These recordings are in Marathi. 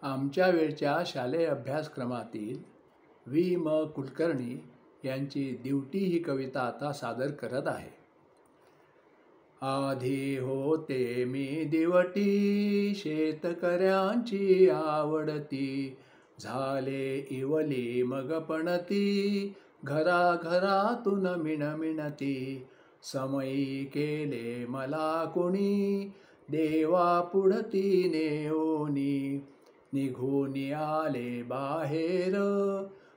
आमच्या वेळच्या शालेय अभ्यासक्रमातील व्ही म कुलकर्णी यांची दिवटी ही कविता आता सादर करत आहे. आधी होते मी दिवटी, शेतकऱ्यांची आवडती, झाले इवली मग पणती, घराघरातून मिणमिणती. समयी केले मला कुणी, देवा पुढती नेओनी, निघून आले बाहेर,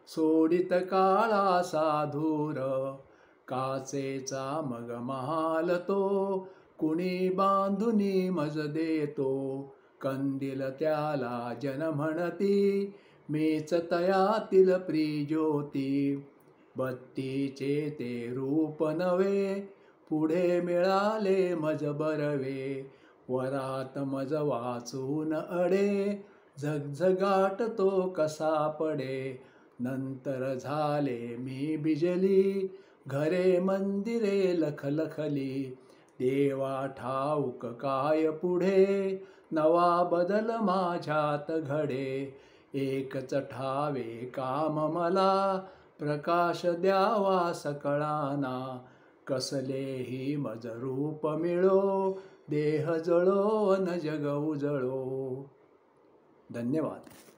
सोडित काळा साधूर. काचेचा मग महाल तो, कुणी बांधुनी मज देतो, कंदील त्याला जन म्हणती, मीच तयातील प्रिज्योती. बत्तीचे ते रूप नवे, पुढे मिळाले मज बरवे, वरात मज वाचून अडे, झगझगाट तो कसा पडे. नंतर झाले मी बिजली, घरे मंदिरे लखलखली, देवा ठाऊक काय पुढे, नवा बदल माझ्यात घडे. एकच ठावे काम मला, प्रकाश द्यावा सकळांना, कसलेही मज रूप मिळो, देह जळो अन जग उजळो. धन्यवाद.